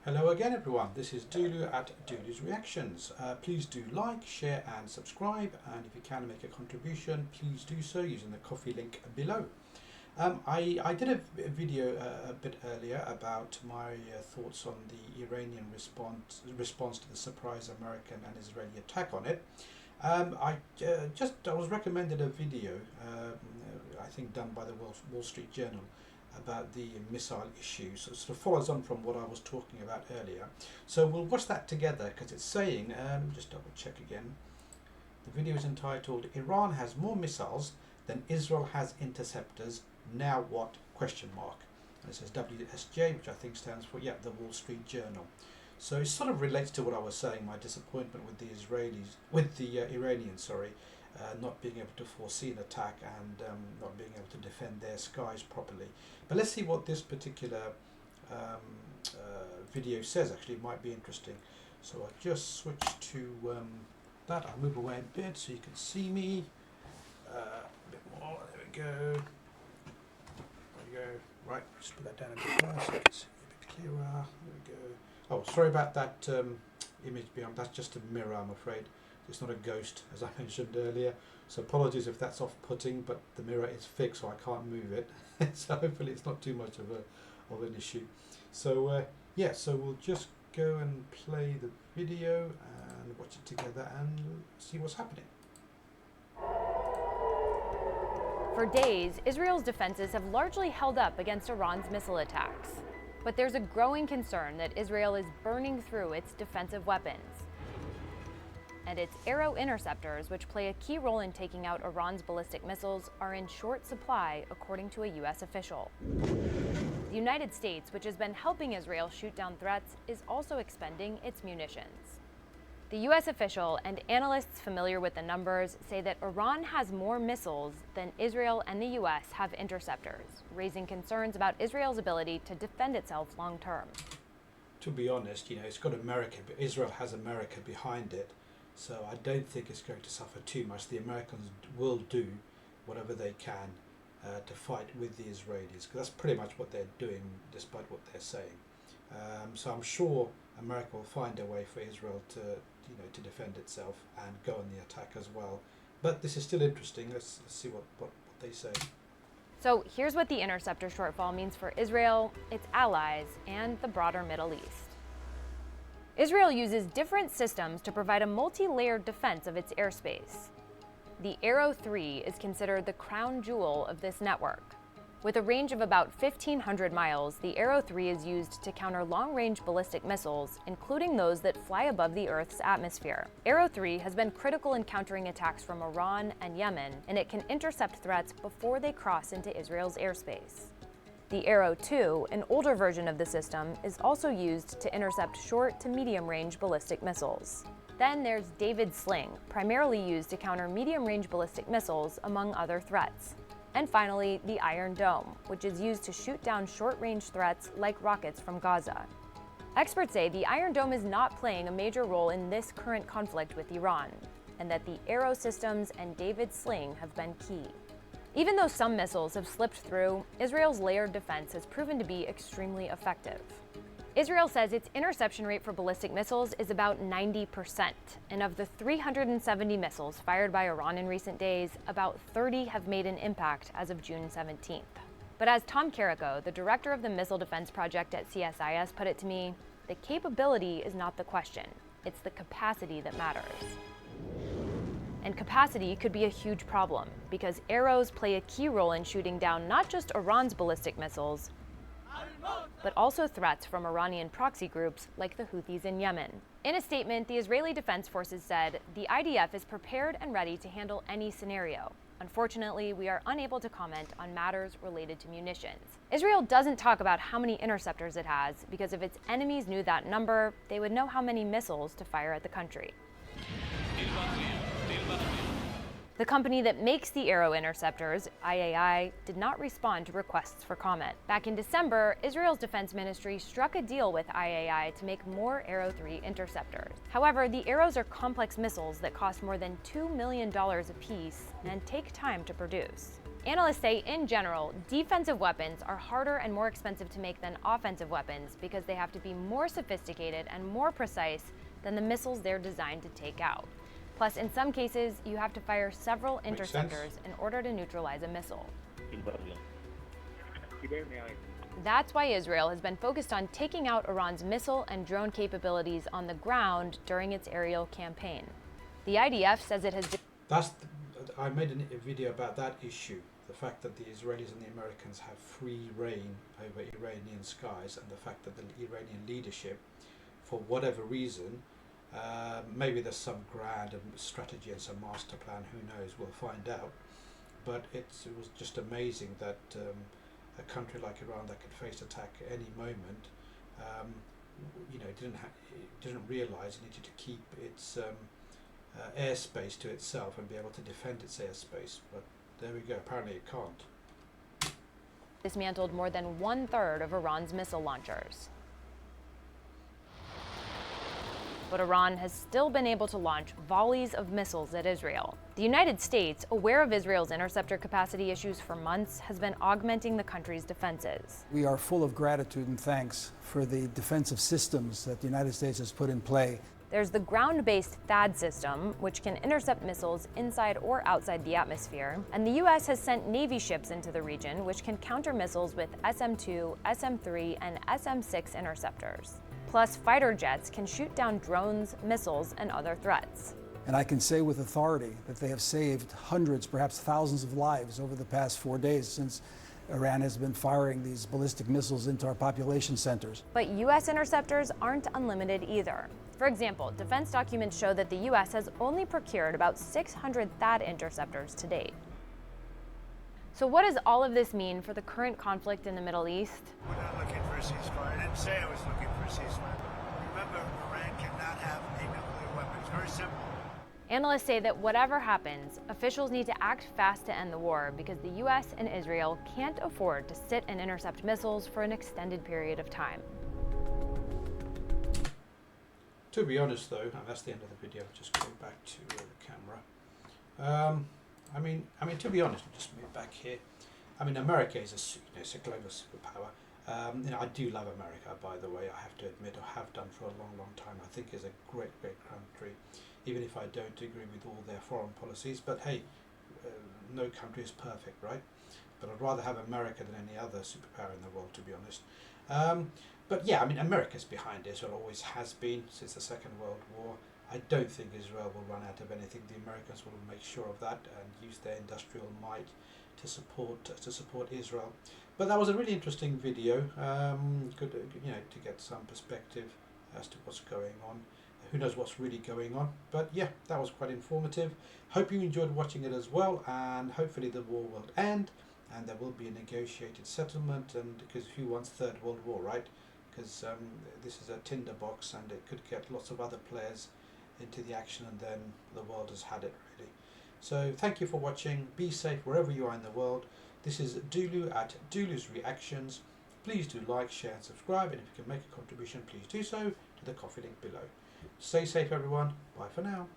Hello again everyone, this is Dulu at Dulu's Reactions. Please do like, share and subscribe, and if you can make a contribution, please do so using the coffee link below. I did a video a bit earlier about my thoughts on the Iranian response to the surprise American and Israeli attack on it. I was recommended a video, I think done by the Wall Street Journal, about the missile issue, so it sort of follows on from what I was talking about earlier. So we'll watch that together because it's saying, just double check again, the video is entitled "Iran has more missiles than Israel has interceptors, now what?" question mark. And it says WSJ, which I think stands for, the Wall Street Journal. So it sort of relates to what I was saying, my disappointment with the Iranians, not being able to foresee an attack and not being able to defend their skies properly. But let's see what this particular video says. Actually, it might be interesting. So I'll just switch to that. I'll move away a bit so you can see me a bit more. There we go. There we go. Right, just put that down a bit more so you can see a bit clearer. There we go. Oh, sorry about that image beyond. That's just a mirror, I'm afraid. It's not a ghost, as I mentioned earlier. So apologies if that's off-putting, but the mirror is fixed, so I can't move it. So hopefully it's not too much of an issue. So so we'll just go and play the video and watch it together and see what's happening. For days, Israel's defenses have largely held up against Iran's missile attacks. But there's a growing concern that Israel is burning through its defensive weapons. And its Arrow interceptors, which play a key role in taking out Iran's ballistic missiles, are in short supply, according to a U.S. official. The United States, which has been helping Israel shoot down threats, is also expending its munitions. The U.S. official and analysts familiar with the numbers say that Iran has more missiles than Israel and the U.S. have interceptors, raising concerns about Israel's ability to defend itself long term. To be honest, it's got America, but Israel has America behind it. So I don't think it's going to suffer too much. The Americans will do whatever they can to fight with the Israelis, because that's pretty much what they're doing, despite what they're saying. So I'm sure America will find a way for Israel to defend itself and go on the attack as well. But this is still interesting. Let's see what they say. So here's what the interceptor shortfall means for Israel, its allies, and the broader Middle East. Israel uses different systems to provide a multi-layered defense of its airspace. The Arrow 3 is considered the crown jewel of this network. With a range of about 1,500 miles, the Arrow 3 is used to counter long-range ballistic missiles, including those that fly above the Earth's atmosphere. Arrow 3 has been critical in countering attacks from Iran and Yemen, and it can intercept threats before they cross into Israel's airspace. The Arrow 2, an older version of the system, is also used to intercept short to medium-range ballistic missiles. Then there's David Sling, primarily used to counter medium-range ballistic missiles, among other threats. And finally, the Iron Dome, which is used to shoot down short-range threats like rockets from Gaza. Experts say the Iron Dome is not playing a major role in this current conflict with Iran, and that the Arrow systems and David Sling have been key. Even though some missiles have slipped through, Israel's layered defense has proven to be extremely effective. Israel says its interception rate for ballistic missiles is about 90%, and of the 370 missiles fired by Iran in recent days, about 30 have made an impact as of June 17th. But as Tom Carrico, the director of the Missile Defense Project at CSIS, put it to me, the capability is not the question, it's the capacity that matters. And capacity could be a huge problem, because arrows play a key role in shooting down not just Iran's ballistic missiles, but also threats from Iranian proxy groups like the Houthis in Yemen. In a statement, the Israeli Defense Forces said, "The IDF is prepared and ready to handle any scenario. Unfortunately, we are unable to comment on matters related to munitions." Israel doesn't talk about how many interceptors it has, because if its enemies knew that number, they would know how many missiles to fire at the country. The company that makes the Arrow interceptors, IAI, did not respond to requests for comment. Back in December, Israel's defense ministry struck a deal with IAI to make more Arrow 3 interceptors. However, the Arrows are complex missiles that cost more than $2 million apiece and take time to produce. Analysts say, in general, defensive weapons are harder and more expensive to make than offensive weapons because they have to be more sophisticated and more precise than the missiles they're designed to take out. Plus, in some cases, you have to fire several interceptors in order to neutralize a missile. That's why Israel has been focused on taking out Iran's missile and drone capabilities on the ground during its aerial campaign. The IDF says it has... I made a video about that issue. The fact that the Israelis and the Americans have free reign over Iranian skies, and the fact that the Iranian leadership, for whatever reason, maybe there's some grand strategy and some master plan, who knows, we'll find out. But it was just amazing that a country like Iran that could face attack at any moment, didn't realize it needed to keep its airspace to itself and be able to defend its airspace. But there we go, apparently it can't. Dismantled more than 1/3 of Iran's missile launchers. But Iran has still been able to launch volleys of missiles at Israel. The United States, aware of Israel's interceptor capacity issues for months, has been augmenting the country's defenses. We are full of gratitude and thanks for the defensive systems that the United States has put in play. There's the ground-based THAAD system, which can intercept missiles inside or outside the atmosphere. And the U.S. has sent Navy ships into the region, which can counter missiles with SM-2, SM-3, and SM-6 interceptors. Plus, fighter jets can shoot down drones, missiles, and other threats. And I can say with authority that they have saved hundreds, perhaps thousands of lives over the past 4 days since Iran has been firing these ballistic missiles into our population centers. But U.S. interceptors aren't unlimited either. For example, defense documents show that the U.S. has only procured about 600 THAAD interceptors to date. So what does all of this mean for the current conflict in the Middle East? We're not looking for a ceasefire. I didn't say I was looking for a ceasefire. Remember, Iran cannot have a nuclear weapon. It's very simple. Analysts say that whatever happens, officials need to act fast to end the war because the U.S. and Israel can't afford to sit and intercept missiles for an extended period of time. To be honest though, and that's the end of the video, just going back to the camera. I mean, to be honest, we'll just move back here. I mean, America is it's a global superpower. I do love America, by the way, I have to admit, I have done for a long, long time. I think it's a great, great country, even if I don't agree with all their foreign policies. But hey, no country is perfect, right? But I'd rather have America than any other superpower in the world, to be honest. But yeah, I mean, America's behind Israel, always has been since the Second World War. I don't think Israel will run out of anything. The Americans will make sure of that and use their industrial might to support Israel. But that was a really interesting video. Good, to get some perspective as to what's going on. Who knows what's really going on? But yeah, that was quite informative. Hope you enjoyed watching it as well, and hopefully the war will end and there will be a negotiated settlement. And because who wants Third World War, right? Because this is a tinderbox and it could get lots of other players into the action, and then the world has had it really. So thank you for watching. Be safe wherever you are in the world. This is Dulu at Dulu's Reactions. Please do like, share and subscribe, and if you can make a contribution, please do so to the coffee link below. Stay safe everyone. Bye for now.